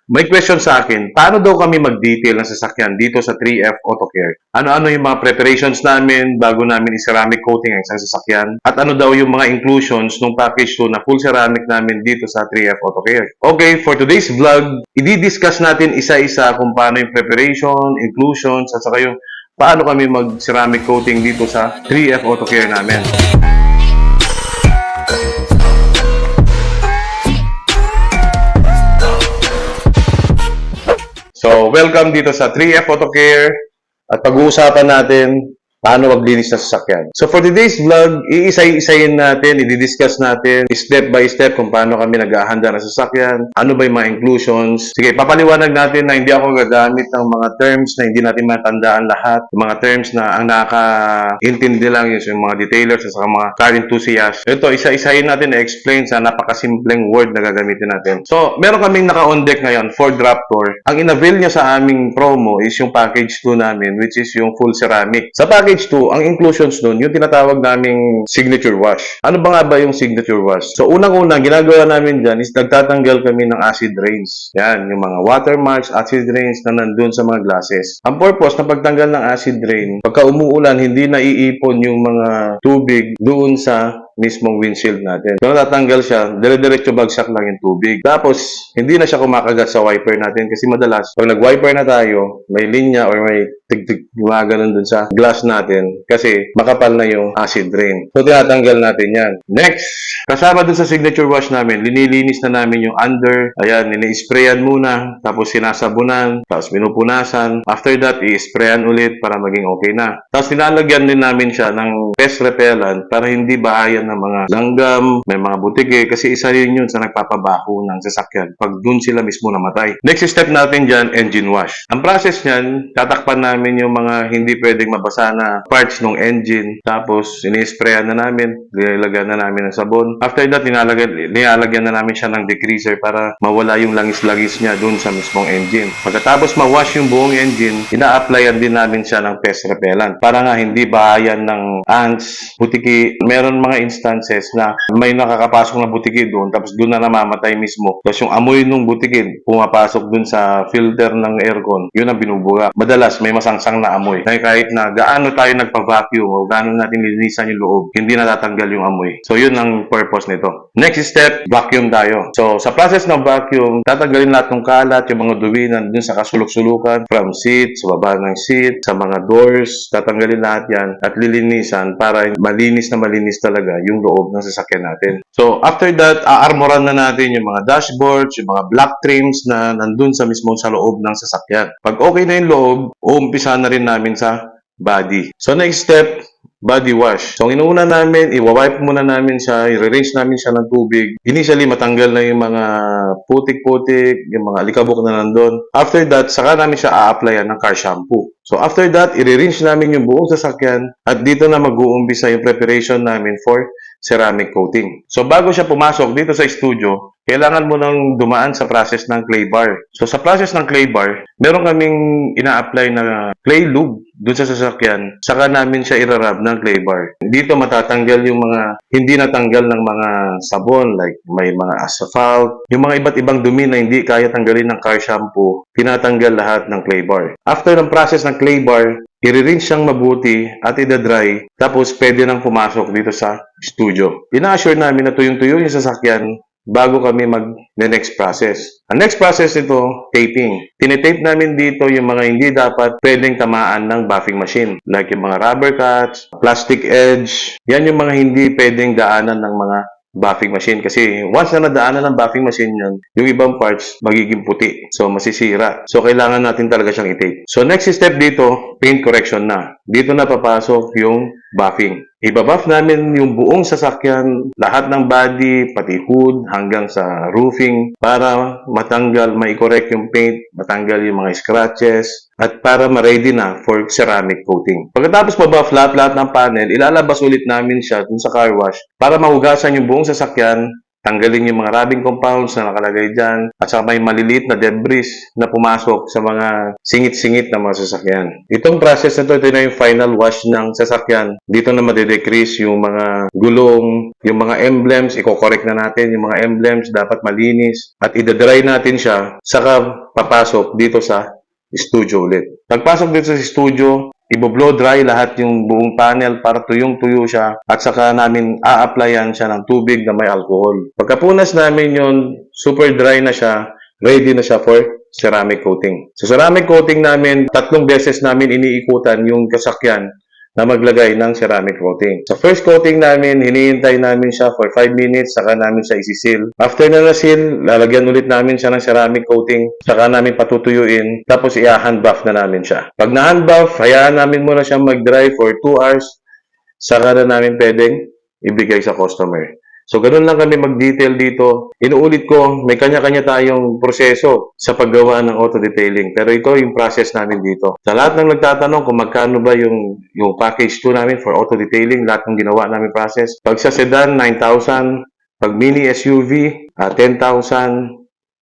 May question sa akin, paano daw kami mag-detail ng sasakyan dito sa 3F Auto Care? Ano-ano yung mga preparations namin bago namin i-ceramic coating ang isang sasakyan? At ano daw yung mga inclusions ng package 2 na full ceramic namin dito sa 3F Auto Care? Okay, for today's vlog, i-discuss natin isa-isa kung paano yung preparation, inclusions, at saka yung paano kami mag-ceramic coating dito sa 3F Auto Care namin. So, welcome dito sa 3F Auto Care at pag-uusapan natin paano maglinis ng sasakyan. So, for today's vlog, iisa-isayin natin, i-discuss natin step by step kung paano kami naghahanda ng sasakyan, ano ba yung mga inclusions. Sige, papaliwanag natin na hindi ako gagamit ng mga terms na hindi natin matandaan lahat. Yung mga terms na ang nakaka-intindi lang yung mga detailers at mga car enthusiasts. Ito, isa-isayin natin na-explain sa napakasimpleng word na gagamitin natin. So, meron kaming naka-on deck ngayon, Ford Raptor. Ang in-avail niya sa aming promo is yung package 2 namin, which is yung full ceramic. Sa package 2, ang inclusions nun, yung tinatawag naming signature wash. Ano ba nga ba yung signature wash? So, unang-unang ginagawa namin dyan is nagtatanggal kami ng acid rains. Yan, yung mga watermarks, acid rains na nandun sa mga glasses. Ang purpose na pagtanggal ng acid rain, pagka umuulan, hindi naiipon yung mga tubig doon sa mismong windshield natin. Kung natatanggal siya, dire-diretso bagsak lang yung tubig. Tapos, hindi na siya kumakagat sa wiper natin kasi madalas, pag nag-wiper na tayo, may linya or may tig-tig gumaganon dun sa glass natin kasi makapal na yung acid rain. So, tinatanggal natin yan. Next, kasama dun sa signature wash namin, linilinis na namin yung under. Ayan, ini-sprayan muna, tapos sinasabunan, tapos minupunasan. After that, i-sprayan ulit para maging okay na. Tapos, nilalagyan din namin siya ng pest repellent para hindi bahayan ng mga langgam, may mga butike, kasi isa rin yun sa nagpapabaho ng sasakyan pag dun sila mismo namatay. Next step natin dyan, engine wash. Ang process niyan, tatakpan namin yung mga hindi pwedeng mabasa na parts ng engine, tapos ini-sprayan na namin, nilalagyan na namin ng sabon. After that, nilalagyan na namin siya ng degreaser para mawala yung langis-langis niya dun sa mismong engine. Pagkatapos ma-wash yung buong engine, ina-applyan din namin siya ng pest repellent para nga hindi bahayan ng ants, butiki. Meron mga instances na may nakakapasok na butiki doon, tapos doon na namamatay mismo. Tapos yung amoy ng butiki pumapasok doon sa filter ng aircon, yun ang binubuga. Madalas may masangsang na amoy. Kahit na gaano tayo nagpa-vacuum o gaano natin linisan yung loob, hindi natatanggal yung amoy. So yun ang purpose nito. Next step, vacuum tayo. So sa process ng vacuum, tatanggalin lahat ng kalat, yung mga dumi nandun sa kasulok-sulukan, from seat, sa baba ng seat, sa mga doors, tatanggalin lahat yan at lilinisan para malinis na malinis talaga yung loob ng sasakyan natin. So, after that, aarmoran na natin yung mga dashboards, yung mga black trims na nandun sa mismo sa loob ng sasakyan. Pag okay na yung loob, uumpisa na rin namin sa body. So, next step, body wash. So, ang inuuna namin, i-wipe muna namin siya, i-rinse namin siya ng tubig. Initially, matanggal na yung mga putik-putik, yung mga alikabok na nandun. After that, saka namin siya a-applyan ng car shampoo. So, after that, i-rinse namin yung buong sasakyan at dito na mag-uumpisa yung preparation namin for ceramic coating. So, bago siya pumasok dito sa studio, kailangan mo nang dumaan sa process ng clay bar. So, sa process ng clay bar, meron kaming ina-apply na clay lube dun sa sasakyan, saka namin siya irarab ng clay bar. Dito matatanggal yung mga hindi natanggal ng mga sabon, like may mga asphalt, yung mga iba't ibang dumi na hindi kaya tanggalin ng car shampoo, tinatanggal lahat ng clay bar. After ng process ng clay bar, i-rinse siyang mabuti at i-dry, tapos pwede nang pumasok dito sa studio. Ina-assure namin na tuyong-tuyo yung sasakyan bago kami mag-next process. Ang next process nito, taping. Tinetape namin dito yung mga hindi dapat pwedeng tamaan ng buffing machine. Like yung mga rubber cuts, plastic edge. Yan yung mga hindi pwedeng daanan ng mga buffing machine. Kasi once na nadaanan ng buffing machine yan, yung ibang parts magiging puti. So, masisira. So, kailangan natin talaga siyang i-tape. So, next step dito, paint correction na. Dito na papasok yung buffing. Ibabuff namin yung buong sasakyan, lahat ng body, pati hood, hanggang sa roofing, para matanggal, mai-correct yung paint, matanggal yung mga scratches, at para ma-ready na for ceramic coating. Pagkatapos mabuff lahat ng panel, ilalabas ulit namin siya dun sa car wash para mahugasan yung buong sasakyan tanggalin yung mga rubbing compounds na nakalagay dyan, at saka may maliliit na debris na pumasok sa mga singit-singit na mga sasakyan. Itong process na ito na yung final wash ng sasakyan. Dito na madedecrease yung mga gulong, yung mga emblems, i-correct na natin yung mga emblems, dapat malinis, at i-dry natin siya, saka papasok dito sa studio ulit. Pagpasok dito sa studio, i-blow dry lahat yung buong panel para tuyong-tuyo siya at saka namin a-applyan siya ng tubig na may alcohol. Pagkapunas namin yun, super dry na siya, ready na siya for ceramic coating. So ceramic coating namin, 3 beses namin iniikutan yung kasakyan na maglagay ng ceramic coating. Sa first coating namin, hinihintay namin siya for 5 minutes, saka namin siya isi-seal. After na na-seal, lalagyan ulit namin siya ng ceramic coating, saka namin patutuyuin, tapos i-hand buff na namin siya. Pag na-hand buff, hayaan namin muna siya mag-dry for 2 hours, saka na namin pwedeng ibigay sa customer. So, ganun lang kami mag-detail dito. Inuulit ko, may kanya-kanya tayong proseso sa paggawa ng auto-detailing. Pero ito yung process namin dito. Sa lahat ng nagtatanong kung magkano ba yung package 2 namin for auto-detailing, lahat ng ginawa namin process. Pag sa sedan, 9,000. Pag mini SUV, 10,000.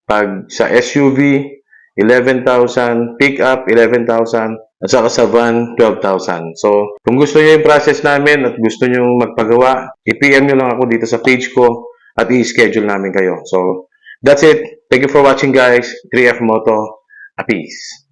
Pag sa SUV, 11,000. Pick-up, 11,000. At saka sa van, 12,000. So, kung gusto niyo yung process namin at gusto niyo magpagawa, i-PM niyo lang ako dito sa page ko at i-schedule namin kayo. So, that's it. Thank you for watching, guys. 3F Moto. Peace.